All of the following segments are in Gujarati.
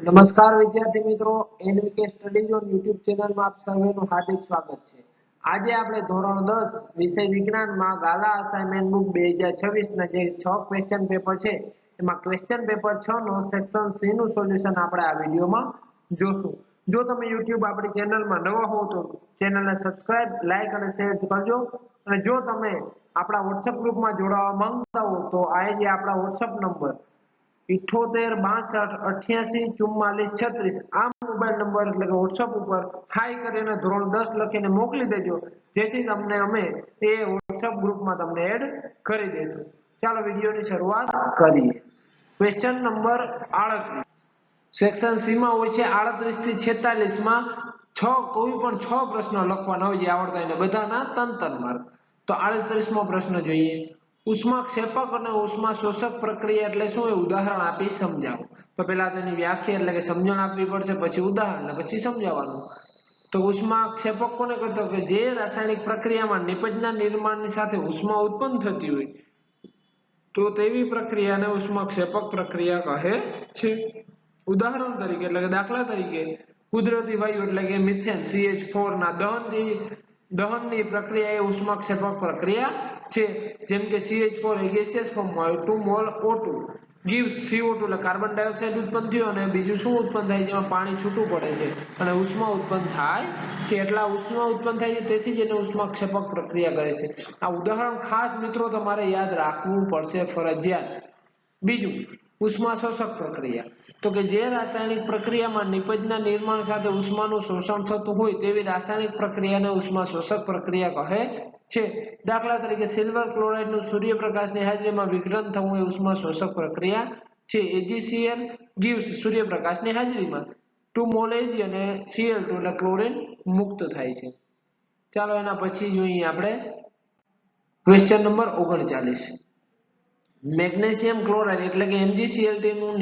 નમસ્કાર વિદ્યાર્થી મિત્રો, એનવીકે સ્ટડીઝ ઓન યુટ્યુબ ચેનલમાં આપ સર્વેનું હાર્દિક સ્વાગત છે। આજે આપણે ધોરણ 10 વિષય વિજ્ઞાનમાં ગાલા અસાઇનમેન્ટ બુક 2026 ના જે 6 ક્વેશ્ચન પેપર છે એમાં ક્વેશ્ચન પેપર 6 નો સેક્શન સી નું સોલ્યુશન આપણે આ વિડિયોમાં જોશું। જો તમે YouTube આપણી ચેનલમાં નવા હો તો ચેનલને સબસ્ક્રાઇબ, લાઈક અને શેર કરજો અને જો તમે આપણા WhatsApp ગ્રુપમાં જોડાવા માંગતા હો તો આ જે આપણા WhatsApp નંબર 78 62 88 44 36 આ મોબાઈલ નંબર એટલે કે WhatsApp ઉપર હાઈ કરીને ધોરણ 10 લખીને મોકલી દેજો જેથી તમને અમે એ WhatsApp ગ્રુપમાં તમને એડ કરી દઈશું। ચાલો વિડિયોની શરૂઆત કરીએ। ક્વેશ્ચન નંબર 38 સેક્શન સી માં હોય છે 38 થી 46 માં કોઈ પણ 6 પ્રશ્નો લખવાના હોય જે આવડતા હોય બધાના 3 માર્ક। તો 38મો પ્રશ્ન જોઈએ। ઉષ્માક્ષેપક અને ઉષ્મા શોષક પ્રક્રિયા એટલે શું એ ઉદાહરણ આપી સમજાવો। તો પહેલા તેની વ્યાખ્યા એટલે કે સમજણ આપવી પડશે, પછી ઉદાહરણ અને પછી સમજાવવાનું। તો ઉષ્માક્ષેપક કોને કહેતો કે જે રાસાયણિક પ્રક્રિયામાં નિપજના નિર્માણની સાથે ઉષ્મા ઉત્પન્ન થતી હોય તો તેવી પ્રક્રિયાને ઉષ્માક્ષેપક પ્રક્રિયા કહે છે। ઉદાહરણ તરીકે એટલે કે દાખલા તરીકે કુદરતી વાયુ એટલે કે મિથેન CH4 ના દહનની પ્રક્રિયા એ ઉષ્માક્ષેપક પ્રક્રિયા છે। જેમ કે CH4 એ ગેસિયસ ફોર્મમાં હોય 2 મોલ O2 gives CO2 એટલે કાર્બન ડાયોક્સાઇડ ઉત્પન્ન થયો અને બીજું શું ઉત્પન્ન થાય છે, જેમાં પાણી છૂટું પડે છે અને ઉષ્મા ઉત્પન્ન થાય છે। એટલા ઉષ્મા ઉત્પન્ન થાય છે તેથી જ એને ઉષ્માક્ષેપક પ્રક્રિયા કહે છે। આ ઉદાહરણ ખાસ મિત્રો તમારે યાદ રાખવું પડશે ફરજિયાત। બીજું ઉષ્મા શોષક પ્રક્રિયા તો કે જે રાસાયણિક પ્રક્રિયામાં નિપજના નિર્માણ સાથે ઉષ્માનું શોષણ થતું હોય તેવી રાસાયણિક પ્રક્રિયાને ઉષ્મા શોષક પ્રક્રિયા કહે છે। દાખલા તરીકે સિલ્વર ક્લોરાઇડનું સૂર્યપ્રકાશની હાજરીમાં વિઘટન થવું એ ઉષ્મા શોષક પ્રક્રિયા છે। AgCl gives સૂર્યપ્રકાશની હાજરીમાં 2 મોલ Ag અને Cl2 એટલે ક્લોરીન મુક્ત થાય છે। ચાલો એના પછી જોઈએ આપણે ક્વેશ્ચન નંબર 39 મેગ્નેશિયમ ક્લોરાઇડ એટલે કે MgCl3 નું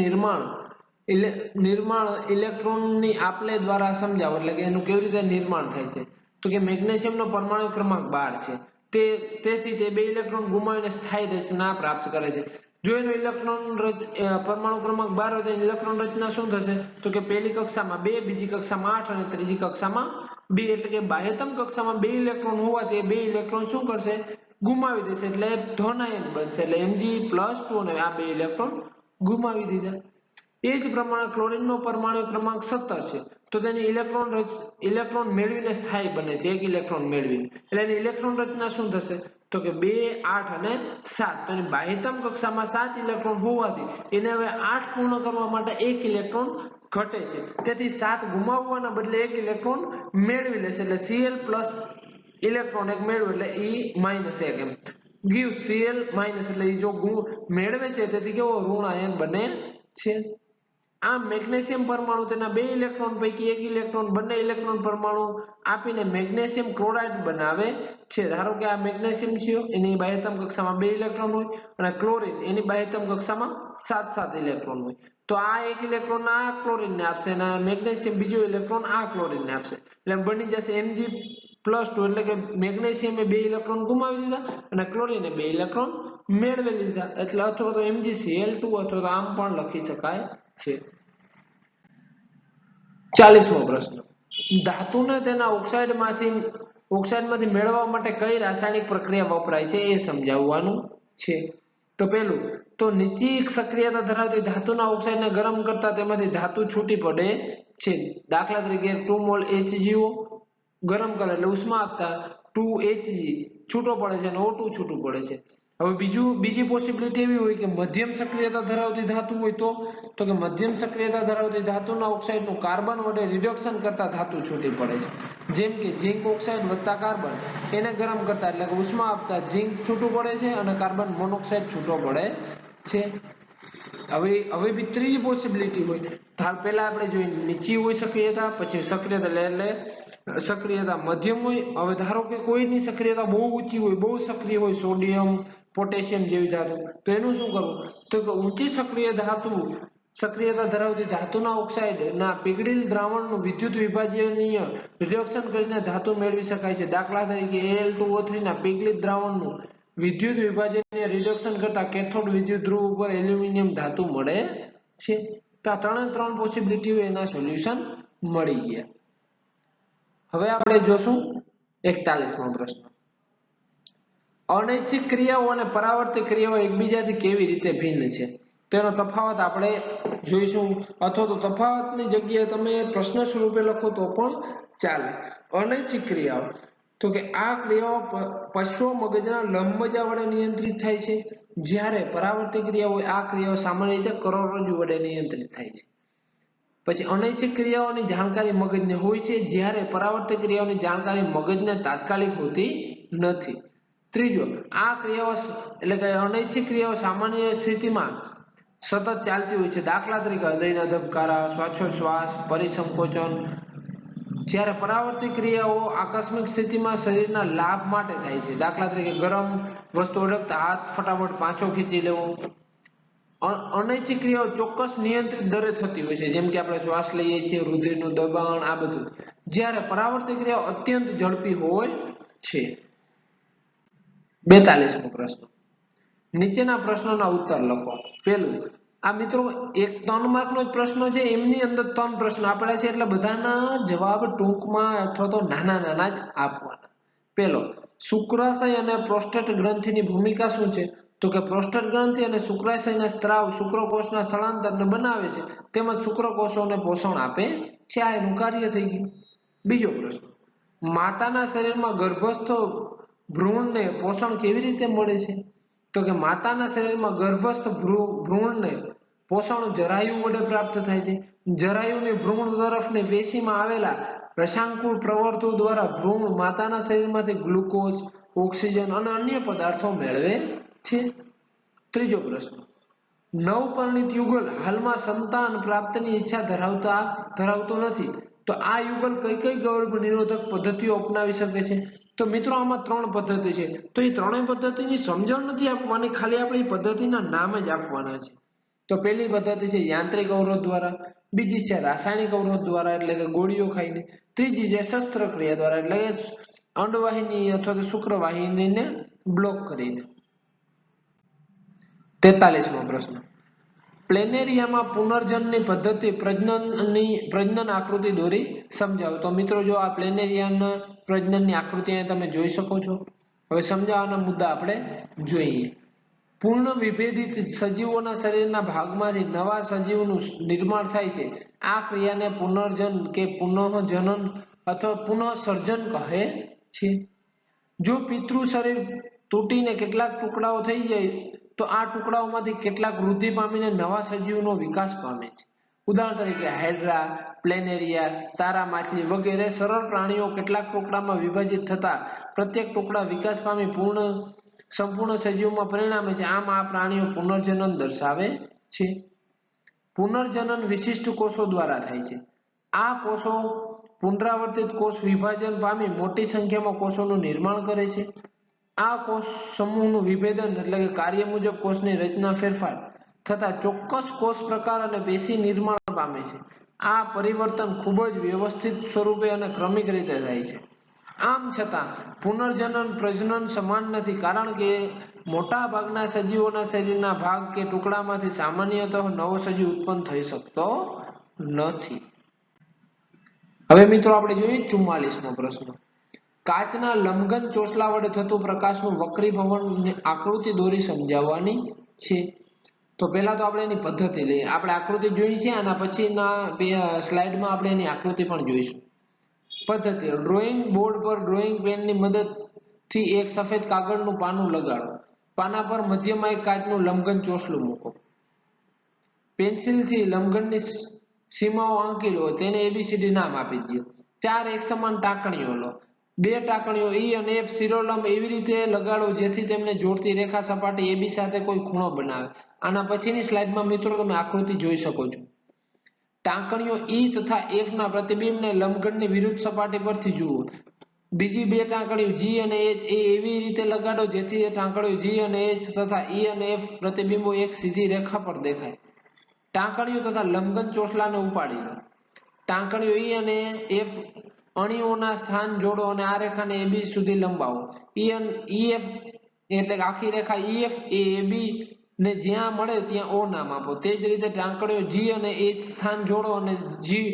નિર્માણ ઇલેક્ટ્રોનની આપલે દ્વારા સમજાવો એટલે કે એનું કેવી રીતે નિર્માણ થાય છે। તો કે મેગ્નેશિયમનો પરમાણુ ક્રમાંક 12 છે તેથી તે 2 ઇલેક્ટ્રોન ગુમાવીને સ્થાયી રચના પ્રાપ્ત કરે છે। જો એનો પરમાણુ ક્રમાંક 12 હોય તો ઇલેક્ટ્રોન રચના શું થશે તો કે પહેલી કક્ષામાં 2, બીજી કક્ષામાં 8 અને ત્રીજી કક્ષામાં 2 એટલે કે બાહ્યતમ કક્ષામાં 2 ઇલેક્ટ્રોન હોવાથી 2 ઇલેક્ટ્રોન શું કરશે ગુમાવી દેશે એટલે ધન આયન બનશે એટલે Mg+2 અને આ 2 ઇલેક્ટ્રોન ગુમાવી દીધા। એ જ પ્રમાણે ક્લોરીનનો પરમાણુ ક્રમાંક 17 છે તો તેની ઇલેક્ટ્રોન મેળવીને સ્થાયી બને છે, એક ઇલેક્ટ્રોન મેળવીને એટલે એની ઇલેક્ટ્રોન રચના શું થશે તો કે 2, 8 અને 7 તો એની બાહ્યતમ કક્ષામાં 7 ઇલેક્ટ્રોન હોવાથી એને હવે 8 પૂર્ણ કરવા માટે 1 ઇલેક્ટ્રોન ઘટે છે તેથી 7 ગુમાવવાના બદલે 1 ઇલેક્ટ્રોન મેળવી લેશે એટલે Cl+ ઇલેક્ટ્રોન એક મેળવે એટલે E-1 એમ give Cl- એટલે જો મેળવે છે તેથી કેવો ઋણ આયન બને છે। આમ મેગ્નેશિયમ પરમાણુ તેના 2 ઇલેક્ટ્રોન પૈકી 1 ઇલેક્ટ્રોન બંને ઇલેક્ટ્રોન પરમાણુ આપીને મેગ્નેશિયમ ક્લોરાઇડ બનાવે છે। ધારો કે આ મેગ્નેશિયમ છે એની બાહ્યતમ કક્ષામાં 2 ઇલેક્ટ્રોન હોય અને ક્લોરીન એની બાહ્યતમ કક્ષામાં 7 ઇલેક્ટ્રોન હોય તો આ એક ઇલેક્ટ્રોન આ ક્લોરીનને આપશે અને મેગ્નેશિયમ બીજો ઇલેક્ટ્રોન આ ક્લોરીનને આપશે એટલે બની જશે Mg+2 એટલે કે મેગ્નેશિયમે 2 ઇલેક્ટ્રોન ગુમાવી દીધા અને ક્લોરીને 2 ઇલેક્ટ્રોન મેળવી લીધા એટલે અથવા તો MgCl2 અથવા તો આમ પણ લખી શકાય છે। 40મો પ્રશ્ન ધાતુને તેના ઓક્સાઇડમાંથી મેળવવા માટે કઈ રાસાયણિક પ્રક્રિયા વપરાય છે એ સમજાવવાનું છે। તો પહેલું તો નીચી સક્રિયતા ધરાવતી ધાતુના ઓક્સાઇડને ગરમ કરતા તેમાંથી ધાતુ છૂટી પડે છે। દાખલા તરીકે 2 મોલ HgO ગરમ કરે એટલે ઉષ્મા આપતા 2Hg છૂટો પડે છે અને O2 છૂટું પડે છે। હવે બીજી પોસિબિલિટી એવી હોય કે મધ્યમ સક્રિયતા ધરાવતી ધાતુ હોય તો કે મધ્યમ સક્રિયતા ધરાવતી ધાતુના ઓક્સાઇડનું કાર્બન વડે રિડક્શન કરતા ધાતુ છૂટી પડે છે। જેમ કે ઝિંક ઓક્સાઇડ વત્તા કાર્બન એને ગરમ કરતા એટલે કે ઉષ્મા આપતા ઝિંક છૂટું પડે છે અને કાર્બન મોનોક્સાઇડ છૂટો પડે છે। હવે બી ત્રીજી પોસિબિલિટી હોય પહેલા આપણે જોઈ નીચી હોય સક્રિયતા પછી સક્રિયતા એટલે સક્રિયતા મધ્યમ હોય। હવે ધારો કે કોઈની સક્રિયતા બહુ ઊંચી હોય બહુ સક્રિય હોય સોડિયમ પોટેશિયમ જેવી ધાતુ તો એનું શું કરવું તો કે ઊંચી સક્રિયતા ધરાવતી ધાતુના ઓક્સાઇડના પીગળેલ દ્રાવણનું વિદ્યુત વિભાજનીય રિડક્શન કરીને ધાતુ મેળવી શકાય છે। દાખલા તરીકે Al2O3 ના પીગળિત દ્રાવણનું વિદ્યુત વિભાજનીય રિડક્શન કરતા કેથોડ વિદ્યુત ધ્રુવ ઉપર એલ્યુમિનિયમ ધાતુ મળે છે। તો આ ત્રણ પોસિબિલિટીઓ એના સોલ્યુશન મળી ગયા. હવે આપણે જોશું 41મો પ્રશ્ન. અનૈચ્છિક ક્રિયાઓ અને પરાવર્તિત ક્રિયાઓ એકબીજાથી કેવી રીતે ભિન્ન છે તેનો તફાવત આપણે જોઈશું, અથવા તો તફાવતની જગ્યાએ તમે પ્રશ્ન સ્વરૂપે લખો તો પણ ચાલે. અનૈચ્છિક ક્રિયાઓ તો કે આ ક્રિયાઓ પશ્વ મગજના લંબમજ્જા વડે નિયંત્રિત થાય છે, જ્યારે પરાવર્તિત ક્રિયાઓ આ ક્રિયાઓ સામાન્ય રીતે કરોડરજ્જુ વડે નિયંત્રિત થાય છે. પછી અનૈચ્છિક ક્રિયાઓની જાણકારી મગજને હોય છે, જ્યારે પરાવર્તિત ક્રિયાઓની જાણકારી મગજને તાત્કાલિક હોતી નથી. ત્રીજો, આ ક્રિયાઓ એટલે કે અનૈચ્છિક ક્રિયાઓ સામાન્ય સ્થિતિમાં સતત ચાલતી હોય છે, દાખલા તરીકે હૃદયના ધબકારા, શ્વાસોચ્છ્વાસ, પરિસંકોચન. જ્યારે પરાવર્તિત ક્રિયાઓ આકસ્મિક સ્થિતિમાં શરીરના લાભ માટે થાય છે, દાખલા તરીકે ગરમ વસ્તુ અડકતા હાથ ફટાફટ પાછો ખેંચી લેવો. અનૈચ્છિક ક્રિયાઓ ચોક્કસ નિયંત્રિત દરે થતી હોય છે, જેમ કે આપણે શ્વાસ લઈએ છીએ, રુધિરનું દબાણ, આ બધું. જ્યારે પરાવર્તિત ક્રિયાઓ અત્યંત ઝડપી હોય છે. 42મો પ્રશ્ન. નીચેના પ્રશ્નોના ઉત્તર લખો. પહેલું, આ મિત્રો એક 3 માર્કનો જ પ્રશ્ન છે, એમની અંદર 3 પ્રશ્ન આપેલા છે, એટલે બધાના જવાબ ટૂંકમાં અથવા તો નાના જ આપવાના. પહેલો, શુક્રાશય અને પ્રોસ્ટેટ ગ્રંથિની ભૂમિકા શું છે? તો કે પ્રોસ્ટેટ ગ્રંથિ અને શુક્રાશયના સ્ત્રાવ શુક્રકોષના સ્થળાંતરને બનાવે છે, તેમજ શુક્રકોષોને પોષણ આપે છે. આ એનું કાર્ય થઈ ગયું. બીજો પ્રશ્ન, માતાના શરીરમાં ગર્ભસ્થ ભ્રૂણને પોષણ કેવી રીતે મળે છે? તો કે માતાના શરીરમાં ગર્ભસ્થ ભ્રૂણને પોષણ જરાયુ વડે પ્રાપ્ત થાય છે. જરાયુની ભ્રૂણ તરફની પેશીમાં આવેલા રસાંકુર પ્રવર્તો દ્વારા ભ્રૂણ માતાના શરીરમાંથી ગ્લુકોઝ, ઓક્સિજન અને અન્ય પદાર્થો મેળવે છે. ત્રીજો પ્રશ્ન, નવપરિણીત યુગલ હાલમાં સંતાન પ્રાપ્તિની ઈચ્છા ધરાવતો નથી, તો આ યુગલ કઈ ગર્ભ નિરોધક પદ્ધતિઓ અપનાવી શકે છે? તો મિત્રો આમાં 3 પદ્ધતિ છે, તો એ ત્રણેય પદ્ધતિની સમજણ નથી આપવાની, ખાલી આપણે એ પદ્ધતિના નામ જ આપવાના છે. તો પહેલી પદ્ધતિ છે યાંત્રિક અવરોધ દ્વારા, બીજી છે રાસાયણિક અવરોધ દ્વારા એટલે કે ગોળીઓ ખાઈને, ત્રીજી છે શસ્ત્રક્રિયા દ્વારા એટલે કે અંડવાહિની અથવા તો શુક્રવાહિનીને બ્લોક કરીને. 43મો પ્રશ્ન, પ્લેનેરિયામાં પુનર્જનની પદ્ધતિ પ્રજનન આકૃતિ દોરી સમજાવો. તો મિત્રો જો આ પ્લેનેરિયાના પ્રજનનની આકૃતિ અહીં તમે જોઈ શકો છો. હવે સમજાવવાના મુદ્દા આપણે જોઈએ. પૂર્ણ વિભેદિત સજીવોના શરીરના ભાગમાંથી નવા સજીવનું નિર્માણ થાય છે. આ ક્રિયાને પુનર્જન કે પુનઃજનન અથવા પુનઃસર્જન કહે છે. જો પિતૃ શરીર તૂટીને કેટલાક ટુકડાઓ થઈ જાય તો આ ટુકડાઓમાંથી કેટલાક વૃદ્ધિ પામીને નવા સજીવનો વિકાસ પામે છે. ઉદાહરણ તરીકે હાઇડ્રા, પ્લેનેરિયા, તારા માછલી વગેરે સરળ પ્રાણીઓ કેટલાક ટુકડામાં વિભાજિત થતા પ્રત્યેક ટુકડા વિકાસ પામી સંપૂર્ણ સજીવમાં પરિણમે છે. આમ આ પ્રાણીઓ પુનર્જનન દર્શાવે છે. પુનર્જનન વિશિષ્ટ કોષો દ્વારા થાય છે. આ કોષો પુનરાવર્તિત કોષ વિભાજન પામી મોટી સંખ્યામાં કોષોનું નિર્માણ કરે છે. આ કોષ સમૂહનું વિભેદન એટલે કે કાર્ય મુજબ કોષની રચના ફેરફાર થતા ચોક્કસ કોષ પ્રકાર અને પેશી નિર્માણ પામે છે. આ પરિવર્તન ખૂબ જ વ્યવસ્થિત સ્વરૂપે અને ક્રમિક રીતે થાય છે. આમ છતાં પુનર્જનન પ્રજનન સમાન નથી, કારણ કે મોટા ભાગના સજીવોના શરીરના ભાગ કે ટુકડામાંથી સામાન્યતઃ નવો સજીવ ઉત્પન્ન થઈ શકતો નથી. હવે મિત્રો આપણે જોઈએ 44મો પ્રશ્ન. કાચના લંબઘન ચોસલા વડે થતું પ્રકાશનું વક્રીભવનની આકૃતિ દોરી સમજાવવાની છે. તો પહેલા તો આપણે એની પદ્ધતિ લઈએ. આપણે આકૃતિ જોઈ છે, આના પછીના સ્લાઇડમાં આપણે એની આકૃતિ પણ જોઈશું. પદ્ધતિ, ડ્રોઈંગ બોર્ડ પર ડ્રોઈંગ પેનની મદદથી એક સફેદ કાગળનું પાનું લગાડો. પાના પર મધ્યમાં એક કાચનું લંબઘન ચોસલું મૂકો. પેન્સિલથી લંબઘનની સીમાઓ આંકી લો, તેને ABCD નામ આપી દો. 4 એક સમાન ટાંકણીઓ લો. 2 ટાંકણીઓ E અને F શિરોલંબ એવી રીતે લગાડો જેથી તેમને જોડતી રેખા સપાટી AB સાથે કોઈ ખૂણો બનાવે. આના પછીની સ્લાઇડમાં મિત્રો તમે આકૃતિ જોઈ શકો છો. ટાંકણીઓ E તથા F ના પ્રતિબિંબને લંબઘનની વિરુદ્ધ સપાટી પરથી જુઓ. બીજી 2 ટાંકણીઓ G અને H એવી રીતે લગાડો જેથી ટાંકણીઓ G અને H તથા E અને F પ્રતિબિંબો એક સીધી રેખા પર દેખાય. ટાંકણીઓ તથા લંબઘન ચોસલાને ઉપાડી લો. ટાંકણીઓ E અને F અણીઓના સ્થાન જોડો અને આ રેખાને AB સુધી લંબાવો. EF એટલે આખી રેખા EF એ AB ને જ્યાં મળે ત્યાં ઓ નામ આપો। તે જ રીતે ટાંકણીઓ જી અને એચ સ્થાન જોડો અને જી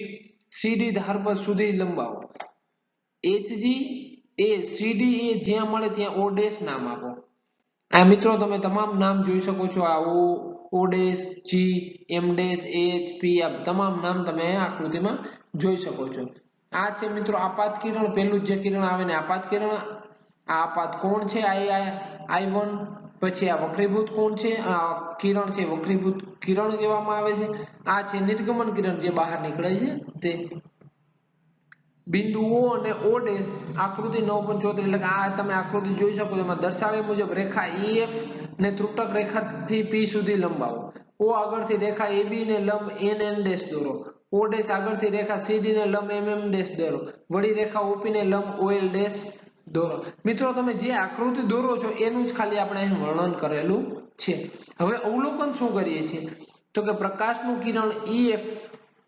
સીડી ધાર પર સુધી લંબાવો। HG એ CD એ જ્યાં મળે ત્યાં O ડેશ નામ આપો। આ મિત્રો તમે તમામ નામ જોઈ શકો છો। આ O dash G M dash H P આ તમામ નામ તમે આકૃતિમાં જોઈ શકો છો। આ છે મિત્રો આપાત કિરણ। પહેલું જે કિરણ આવે ને આપાત કિરણ। આ આપાત કોણ છે I1। પછી આ વક્રીભૂત કોણ છે કિરણ છે વક્રીભૂત કિરણ કહેવામાં આવે છે। આ છે નિર્ગમન કિરણ જે બહાર નીકળે છે તે। બિંદુ O અને O ડેશ આકૃતિ 9.74 એટલે કે આ તમે આકૃતિ જોઈ શકો છો। એમાં દર્શાવ્યા મુજબ રેખા EF ને ત્રુટક રેખાથી P સુધી લંબાવો। O આગળથી રેખા AB ને લંબ NN ડેશ દોરો। O ડેશ આગળથી રેખા CD ને લંબ MM ડેશ દોરો। વળી રેખા OP ને લંબ OL ડેશ દોરો। મિત્રો તમે જે આકૃતિ દોરો છો એનું જ ખાલી આપણે અહીં વર્ણન કરેલું છે। હવે અવલોકન શું કરીએ છીએ તો કે પ્રકાશનું કિરણ EF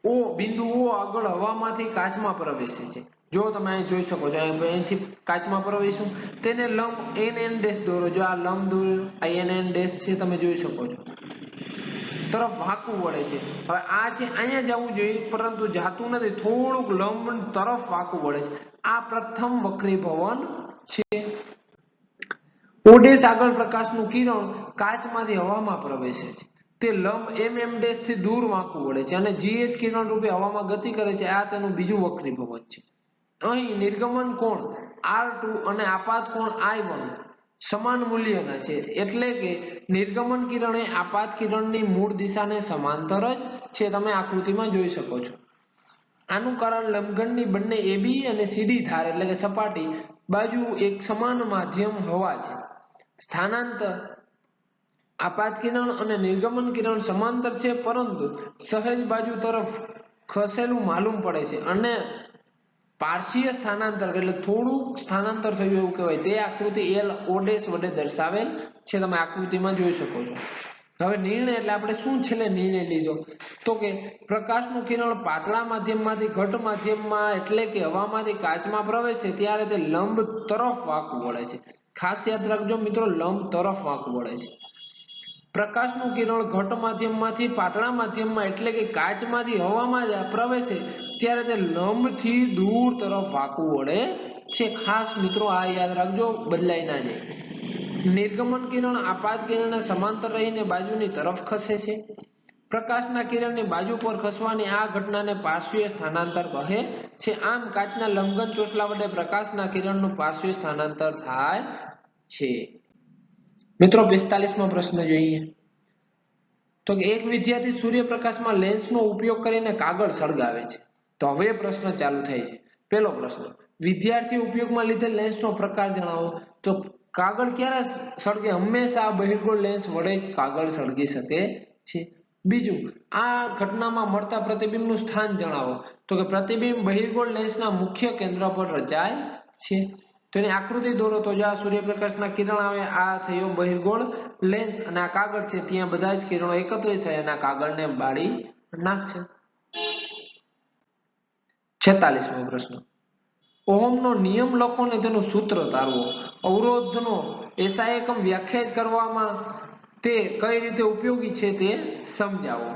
O બિંદુ O આગળ હવામાંથી કાચમાં પ્રવેશે છે। જો તમે અહીં જોઈ શકો છો અહીંથી કાચમાં પ્રવેશું તેને લંબ NN ડેશ દોરો। જો આ લંબ દોર્યો આ NN ડેશ છે તમે જોઈ શકો છો તરફ વાંકું વળે છે। હવે આ છે અહીંયા જવું જોઈએ પરંતુ જાતું નથી થોડુંક લંબ તરફ વાંકું વળે છે। આ પ્રથમ વક્રીભવન છે। O ડેશ આગળ પ્રકાશનું કિરણ કાચમાંથી હવામાં પ્રવેશે છે। તે લંબ MM ડેશ થી દૂર વાંકું વળે છે અને GH કિરણ રૂપે હવામાં ગતિ કરે છે। આ તેનું બીજું વક્રીભવન છે। અહીં નિર્ગમન કોણ R2 અને આપાત કોણ I1 સમાન મૂલ્યના છે એટલે કે નિર્ગમન કિરણ એ આપાત કિરણની મૂળ દિશાને સમાંતર જ છે। તમે આકૃતિમાં જોઈ શકો છો। આનું કારણ લંબઘનની બંને AB અને CD ધાર એટલે કે સપાટી બાજુ એક સમાન માધ્યમ હવા છે। સ્થાનાંતર આપાત કિરણ અને નિર્ગમન કિરણ સમાંતર છે પરંતુ સહેજ બાજુ તરફ ખસેલું માલુમ પડે છે અને પાર્શ્વીય સ્થાનાંતર એટલે થોડું સ્થાનાંતર થયું એવું કહેવાય। તે આકૃતિ L O ડેશ વડે દર્શાવેલ છે। તમે આકૃતિમાં જોઈ શકો છો। હવે નિર્ણય એટલે આપણે શું છેલ્લે નિર્ણય લીધો તો કે પ્રકાશનું કિરણ પાતળા માધ્યમમાંથી ઘટ માધ્યમમાં એટલે કે હવામાંથી કાચમાં પ્રવેશે ત્યારે તે લંબ તરફ વાંકું વળે છે। ખાસ યાદ રાખજો મિત્રો લંબ તરફ વાંકું વળે છે। પ્રકાશનું કિરણ ઘટ માધ્યમમાંથી પાતળા માધ્યમમાં એટલે કે કાચમાંથી હવામાં પ્રવેશે ત્યારે તે લંબથી દૂર તરફ વાંકું વળે છે। ખાસ મિત્રો આ યાદ રાખજો બદલાઈ ના જાય। નિર્ગમન કિરણ આપાત કિરણને સમાંતર રહીને બાજુની તરફ ખસે છે। પ્રકાશના કિરણની બાજુ પર ખસવાની આ ઘટનાને પાર્શ્વીય સ્થાનાંતર કહે છે। આમ કાચના લંબઘન ચોસલા વડે પ્રકાશના કિરણનું પાર્શ્વીય સ્થાનાંતર થાય છે। મિત્રો 45મો પ્રશ્ન જોઈએ તો કે એક વિદ્યાર્થી સૂર્યપ્રકાશમાં લેન્સનો ઉપયોગ કરીને કાગળ સળગાવે છે। તો હવે પ્રશ્ન ચાલુ થાય છે। પહેલો પ્રશ્ન વિદ્યાર્થી ઉપયોગમાં લીધેલ લેન્સનો પ્રકાર જણાવો। તો કાગળ ક્યારે સળગે હંમેશા બહિર્ગોળ લેન્સ વડે કાગળ સળગી શકે છે। બીજું આ ઘટનામાં મળતા પ્રતિબિંબનું સ્થાન જણાવો। તો કે પ્રતિબિંબ બહિર્ગોળ લેન્સના મુખ્ય કેન્દ્ર પર રચાય છે। તો એની આકૃતિ દોરો। તો જો આ સૂર્યપ્રકાશના કિરણ આવે આ થયો બહિર્ગોળ લેન્સ અને આ કાગળ છે ત્યાં બધા જ કિરણો એકત્રિત થઈ અને આ કાગળને બાળી નાખશે। 46મો પ્રશ્ન ઓહમનો નિયમ લખો અને તેનું સૂત્ર તારવો। અવરોધનો SI એકમ વ્યાખ્યાયિત કરવામાં તે કઈ રીતે ઉપયોગી છે તે સમજાવો।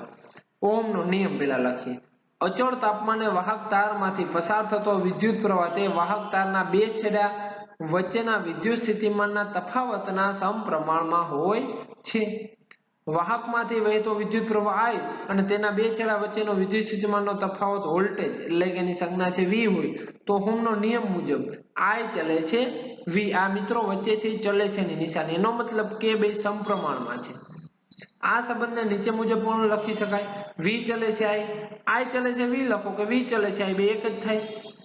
ઓહમનો નિયમ પહેલા લખીએ। અચળ તાપમાને વાહક તારમાંથી પસાર થતો વિદ્યુત પ્રવાહ તે વાહક તારના બે છેડા વચ્ચેના વિદ્યુત સ્થિતિમાનના તફાવતના સમપ્રમાણમાં હોય છે। વાહકમાંથી વહેતો વિદ્યુત પ્રવાહ I અને તેના બે છેડા વચ્ચેનો વિદ્યુત સ્થિતિમાનનો તફાવત વોલ્ટેજ એટલે કે એની સંજ્ઞા છે V હોય તો ઓહમનો નિયમ મુજબ I ચલે છે V। આ મિત્રો વચ્ચે છે ચલે છે ની નિશાની એનો મતલબ કે બે સમપ્રમાણમાં છે। આ સંબંધને નીચે મુજબ પણ લખી શકાય। V ચલે છે I ચલે છે V લખો કે V ચલે છે I બે એક જ થાય।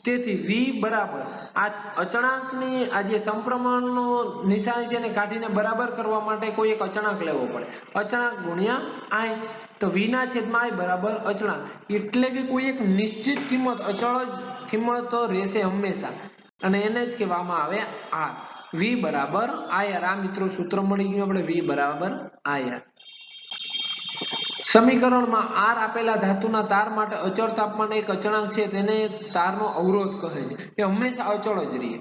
તેથી V બરાબર આ અચળાંકની આ જે સમપ્રમાણનો નિશાની છે એને કાઢીને બરાબર કરવા માટે કોઈ એક અચળાંક લેવો પડે। અચળાંક ગુણ્યા I તો V ના છેદમાં I બરાબર અચળાંક એટલે કે કોઈ એક નિશ્ચિત કિંમત અચળ જ કિંમત રહેશે હંમેશા અને એને જ કહેવામાં આવે R। V બરાબર IR। આ મિત્રો સૂત્ર મળી ગયું આપણે V બરાબર IR। સમીકરણમાં R આપેલા ધાતુના તાર માટે અચળ તાપમાન એક અચળાંક છે તેને તારનો અવરોધ કહે છે। એ હંમેશા અચળ જ રહે।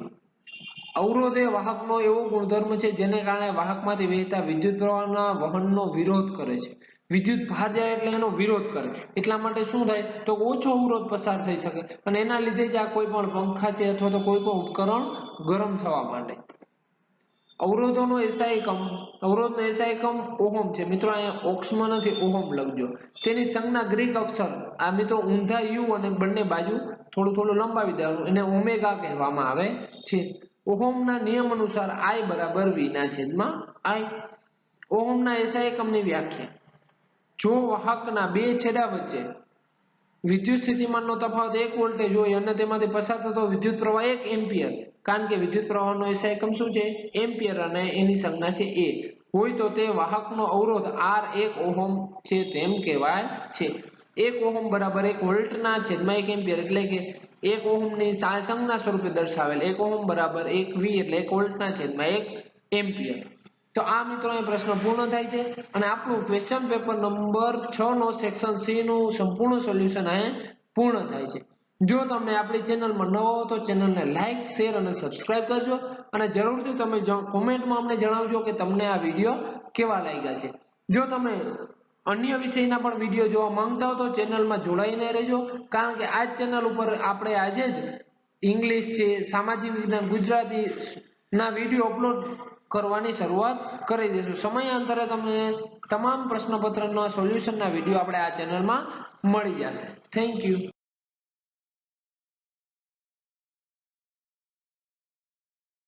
અવરોધ એ વાહકનો એવો ગુણધર્મ છે જેને કારણે વાહકમાંથી વહેતા વિદ્યુત પ્રવાહના વહનનો વિરોધ કરે છે. વિદ્યુત ભાર જાય એટલે એનો વિરોધ કરે, એટલા માટે શું થાય તો ઓછો અવરોધ પસાર થઈ શકે અને એના લીધે જ આ કોઈ પણ પંખા છે અથવા તો કોઈ પણ ઉપકરણ ગરમ થવા માંડે. અવરોધનો SI એકમ ઓહમ છે. મિત્રો અહીંયા ઓક્સમાં નથી, ઓહમ લખજો. તેની સંજ્ઞા ગ્રીક અક્ષર, આ મિત્રો ઊંધા યુ અને બંને બાજુ થોડું લંબાવી દેવાનું, એને ઓમેગા કહેવામાં આવે છે. ઓહમના નિયમ અનુસાર I બરાબર V ના છેદમાં I. ઓહમના SI એકમની વ્યાખ્યા: જો વાહકના બે છેડા વચ્ચે વિદ્યુત સ્થિતિમાનનો તફાવત 1 વોલ્ટેજ હોય અને તેમાંથી પસાર થતો વિદ્યુત પ્રવાહ 1 એમ્પિયર, કારણ કે વિદ્યુત પ્રવાહનો SI એકમ શું છે? એમ્પિયર, અને એની સંજ્ઞા છે A હોય તો તે વાહકનો અવરોધ R 1 ઓહમ છે તેમ કહેવાય છે. 1 ઓહમ બરાબર 1 વોલ્ટના છેદમાં 1 એમ્પિયર, એટલે કે 1 ઓહમની સંજ્ઞા સ્વરૂપે દર્શાવેલ 1 ઓહમ બરાબર 1 V એટલે 1 વોલ્ટના છેદમાં 1 એમ્પિયર. તો આ મિત્રો અહીં પ્રશ્ન પૂર્ણ થાય છે અને આપણું ક્વેશ્ચન પેપર નંબર 6 નો સેક્શન સી નું સંપૂર્ણ સોલ્યુશન અહીં પૂર્ણ થાય છે. જો તમે આપણી ચેનલમાં નવા હો તો ચેનલને લાઈક, શેર અને સબસ્ક્રાઇબ કરજો અને જરૂરથી તમે કોમેન્ટમાં અમને જણાવજો કે તમને આ વિડીયો કેવા લાગ્યા છે. જો તમે અન્ય વિષયના પણ વિડીયો જોવા માંગતા હો તો ચેનલમાં જોડાઈને રહેજો, કારણ કે આ ચેનલ ઉપર આપણે આજે જ ઇંગ્લિશ છે, સામાજિક વિજ્ઞાન, ગુજરાતી ના વિડીયો અપલોડ કરવાની શરૂઆત કરી દઈશું. સમયાંતરે તમને તમામ પ્રશ્નપત્રના સોલ્યુશનના વિડીયો આપણે આ ચેનલમાં મળી જશે. Thank you.